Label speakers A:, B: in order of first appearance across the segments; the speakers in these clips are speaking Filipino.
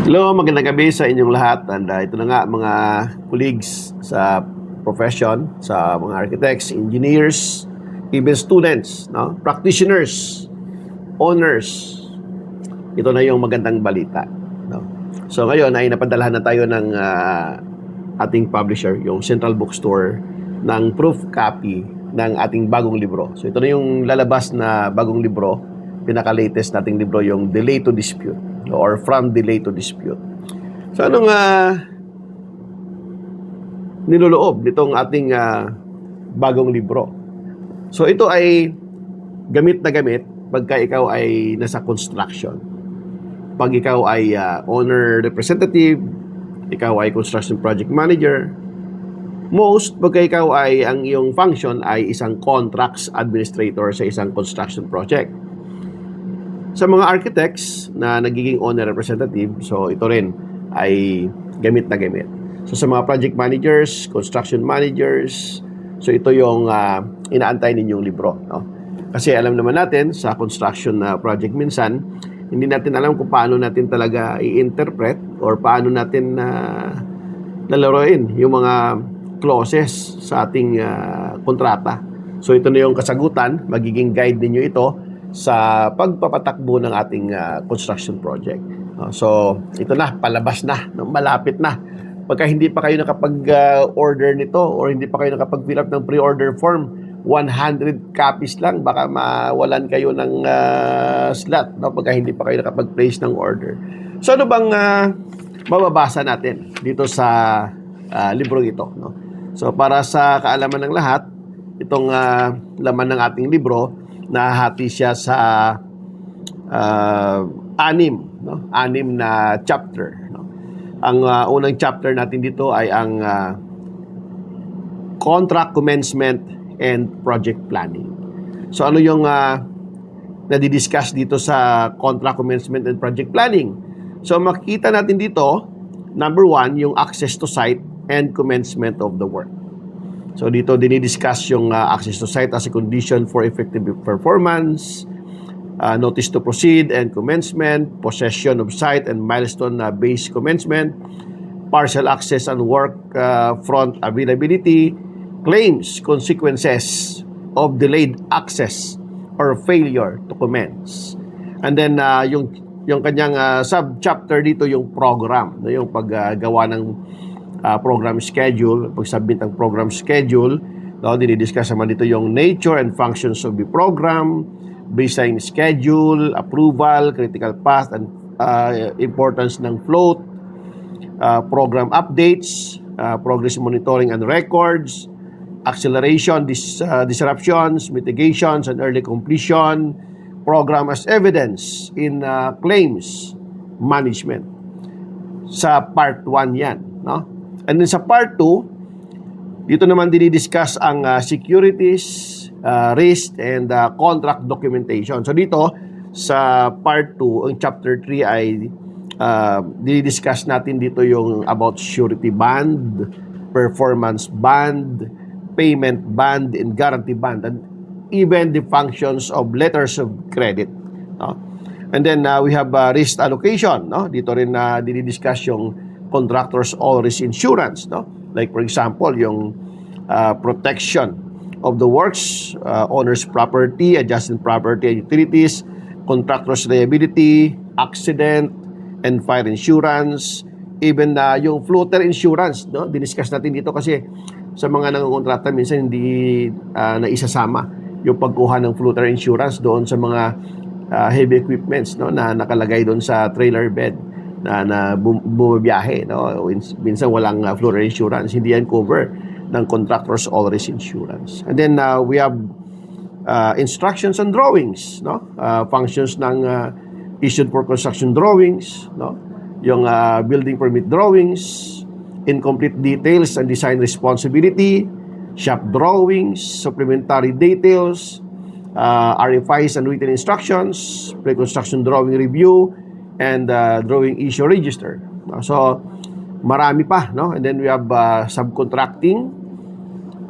A: Hello, magandang gabi sa inyong lahat. And ito na nga mga colleagues sa profession, sa mga architects, engineers, even students, no? Practitioners, owners. Ito na yung magandang balita. No? So ngayon ay napadalahan na tayo ng ating publisher, yung Central Bookstore, ng proof copy ng ating bagong libro. So ito na yung lalabas na bagong libro, pinaka-latest nating libro, yung Delay to Dispute or From Delay to Dispute. So anong niloloob nitong ating bagong libro? So ito ay gamit na gamit pagka ikaw ay nasa construction. Pag ikaw ay owner representative, ikaw ay construction project manager, most pagka ikaw ay ang iyong function ay isang contracts administrator sa isang construction project. Sa mga architects na nagiging owner representative, so ito rin ay gamit na gamit. So sa mga project managers, construction managers, so ito yung inaantay ninyong libro, no? Kasi alam naman natin sa construction project minsan, hindi natin alam kung paano natin talaga i-interpret or paano natin lalaroin yung mga clauses sa ating kontrata. So ito na yung kasagutan, magiging guide ninyo ito sa pagpapatakbo ng ating construction project. So, ito na, palabas na, malapit na. Pagka hindi pa kayo nakapag-order nito or hindi pa kayo nakapag-fill up ng pre-order form, 100 copies lang, baka mawalan kayo ng slot, no? Pagka hindi pa kayo nakapag-place ng order. So, ano bang mababasa natin dito sa libro ito, no? So, para sa kaalaman ng lahat, itong laman ng ating libro, nahati siya sa anim na chapter, no? Ang unang chapter natin dito ay ang contract commencement and project planning. So ano yung nadidiscuss dito sa contract commencement and project planning? So makikita natin dito, number 1, yung access to site and commencement of the work. So dito dinidiscuss yung access to site as a condition for effective performance, notice to proceed and commencement, possession of site and milestone-based commencement, partial access and work front availability, claims, consequences of delayed access or failure to commence. And then yung kanyang sub-chapter dito yung program, yung paggawa ng program schedule, pag-submit ng program schedule, no, dinidiscuss naman dito yung nature and functions of the program, baseline schedule, approval, critical path, and importance ng float, program updates, progress monitoring and records, acceleration, disruptions, mitigations, and early completion, program as evidence in claims management. Sa part 1 yan, no? And then sa part 2, dito naman dinidiscuss ang securities, risk, and contract documentation. So dito, sa part 2, ang chapter 3 ay dinidiscuss natin dito yung about surety bond, performance bond, payment bond, and guarantee bond, and even the functions of letters of credit, no? And then we have risk allocation, no? Dito rin dinidiscuss yung contractors all risk insurance, no? Like for example, yung protection of the works, owner's property, adjacent property and utilities, contractor's liability, accident and fire insurance, even yung floater insurance, no? Diniscuss natin dito kasi sa mga nangongontrata minsan hindi naisasama yung pagkuha ng floater insurance doon sa mga heavy equipments, no, na nakalagay doon sa trailer bed na bumabiyahe, no? Minsan walang floater insurance, hindi yan cover ng contractors all risk insurance. And then we have instructions and drawings, no? Functions ng issued for construction drawings, no? Yung building permit drawings, incomplete details and design responsibility, shop drawings, supplementary details, RFIs and written instructions, pre-construction drawing review, and drawing issue register. So marami pa, no? And then we have subcontracting,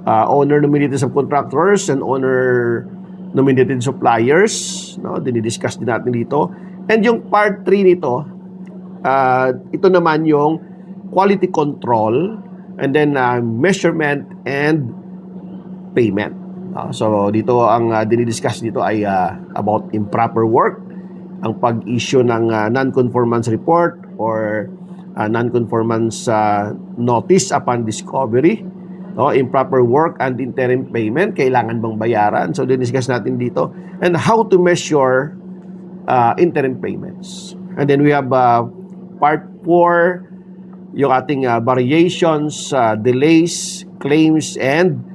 A: owner-nominated subcontractors and owner-nominated suppliers, no? Dinidiscuss din natin dito. And yung part 3 nito, Ito naman yung quality control, and then measurement and payment. So dito ang dinidiscuss dito ay about improper work, ang pag-issue ng non-conformance report or non-conformance notice upon discovery, improper work and interim payment, kailangan bang bayaran? So dinidiscuss natin dito, and how to measure interim payments. And then we have part 4, yung ating variations, delays, claims, and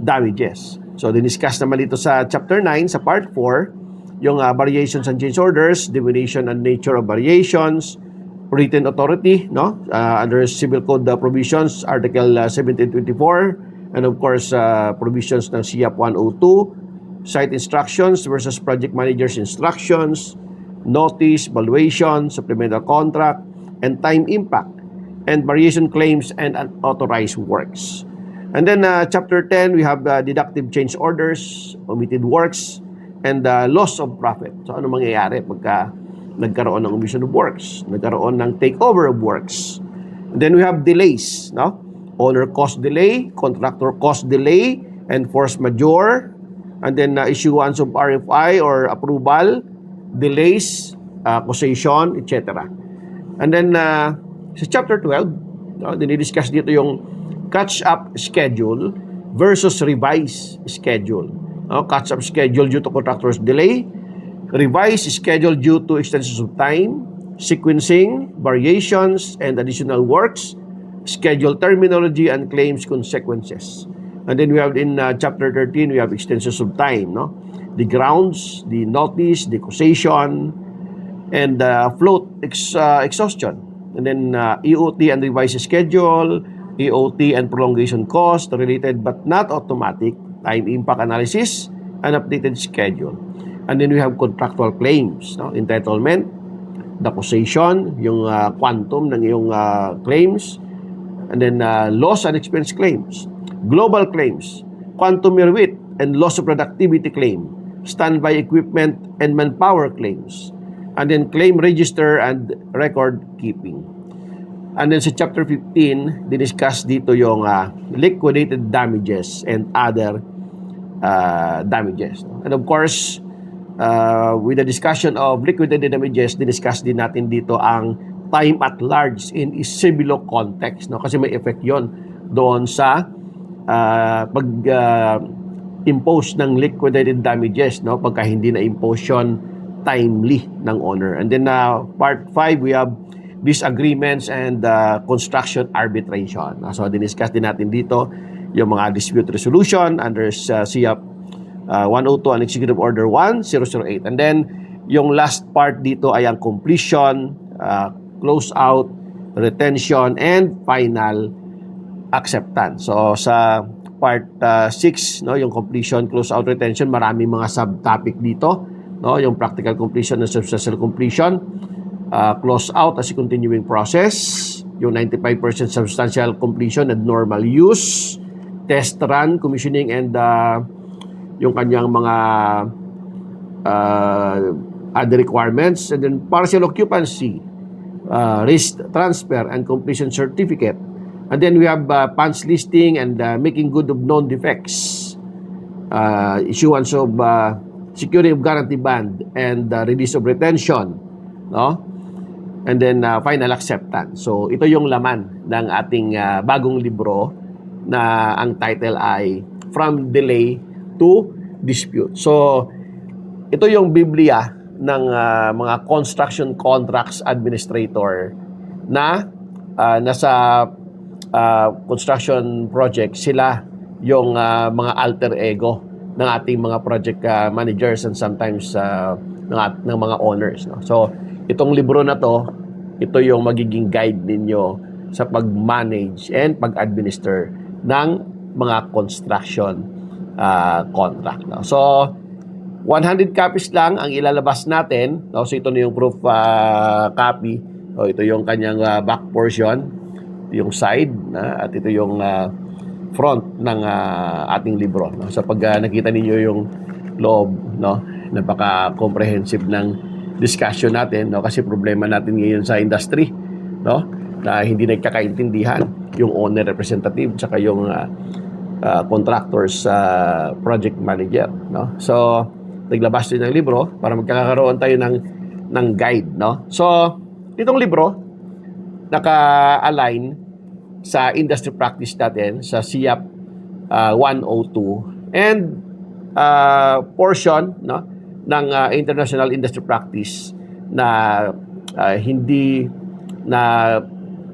A: damages. So, diniscuss naman dito sa Chapter 9, sa Part 4, yung variations and change orders, definition and nature of variations, written authority, under Civil Code provisions, Article 1724, and of course, provisions ng CIAP 102, site instructions versus project manager's instructions, notice, valuation, supplemental contract, and time impact, and variation claims and unauthorized works. And then Chapter 10, we have deductive change orders, omitted works, and loss of profit. So ano mangyayari pagka nagkaroon ng omission of works, nagkaroon ng takeover of works. And then we have delays, owner cost delay, contractor cost delay, and force majeure, and then issuance of RFI or approval, delays, causation, etc. And then sa Chapter 12, dinidiscuss dito yung catch-up schedule versus revised schedule. Catch-up schedule due to contractor's delay, revised schedule due to extensions of time, sequencing, variations, and additional works, schedule terminology, and claims consequences. And then we have in Chapter 13, we have extensions of time, the grounds, the notice, the causation, and float exhaustion. And then EOT and revised schedule, EOT and prolongation cost, related but not automatic, time impact analysis, and updated schedule. And then we have contractual claims, entitlement, the causation, yung quantum ng iyong claims, and then loss and expense claims, global claims, quantum merit and loss of productivity claim, standby equipment and manpower claims, and then claim register and record keeping. And then sa Chapter 15, diniscuss dito yung liquidated damages and other damages. And of course, with the discussion of liquidated damages, diniscuss din natin dito ang time at large in civil law context. Kasi may effect yon doon sa pag-impose ng liquidated damages, pagka hindi na-impose yun timely ng owner. And then Part 5, we have disagreements and construction arbitration. So, diniscuss din natin dito yung mga dispute resolution under CIAP 102 and Executive Order 1008. And then, yung last part dito ay ang completion, close out, retention, and final acceptance. So, sa Part 6, yung completion, close out, retention, maraming mga subtopic dito. Yung practical completion and substantial completion, close out as a continuing process, yung 95% substantial completion and normal use, test run, commissioning, and yung kanyang mga other requirements, and then partial occupancy, risk transfer, and completion certificate. And then we have punch listing and making good of known defects, issuance of security of guarantee bond, and release of retention, and then final acceptance. So ito yung laman ng ating bagong libro na ang title ay From Delay to Dispute. So ito yung Biblia ng mga construction contracts administrator na nasa construction project. Sila yung mga alter ego ng ating mga project managers and sometimes ng mga owners. So itong libro na to, ito yung magiging guide ninyo sa pag-manage and pag-administer ng mga construction contract. So, 100 copies lang ang ilalabas natin. So, ito na yung proof copy. So, ito yung kanyang back portion, yung side, at ito yung front ng ating libro. So, pag nakita ninyo yung loob, napaka-comprehensive ng discussion natin, no? Kasi problema natin ngayon sa industry, no? Na hindi nagkakaintindihan yung owner representative tsaka yung contractors project manager, no? So naglabas din ng libro para magkakaroon tayo ng guide, no? So itong libro naka-align sa industry practice natin sa SIAP 102 and portion, no, ng international industry practice na hindi na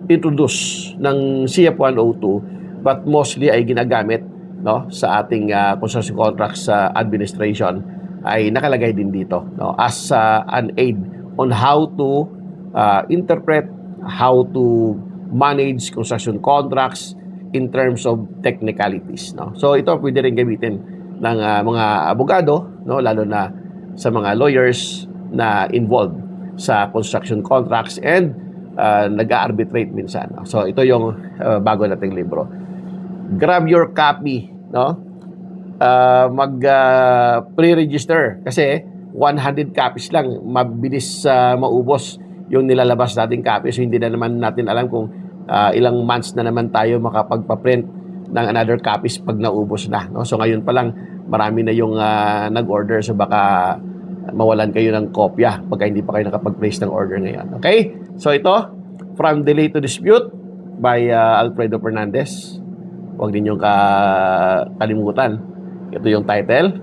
A: introduce ng SIAP 102 but mostly ay ginagamit, no, sa ating construction contracts administration ay nakalagay din dito, no, as an aid on how to interpret, how to manage construction contracts in terms of technicalities, no. So ito pwede rin gamitin ng mga abogado, no, lalo na sa mga lawyers na involved sa construction contracts and nag-arbitrate minsan, no? So ito yung bago nating libro. Grab your copy, no? Pre-register kasi 100 copies lang, mabilis maubos yung nilalabas nating copy. So hindi na naman natin alam kung ilang months na naman tayo makapagpa-print ng another copies pag naubos na, no? So ngayon pa lang marami na yung nag-order, so baka mawalan kayo ng kopya pagka hindi pa kayo nakapag-place ng order ngayon. Okay? So ito, From Delay to Dispute by Alfredo Fernandez. Huwag ninyong kalimutan. Ito yung title.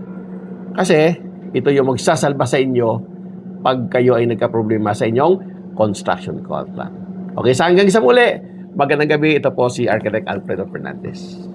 A: Kasi ito yung magsasalba sa inyo pag kayo ay nagka-problema sa inyong construction contract. Okay, sa hanggang sa muli. Magandang gabi. Ito po si Architect Alfredo Fernandez.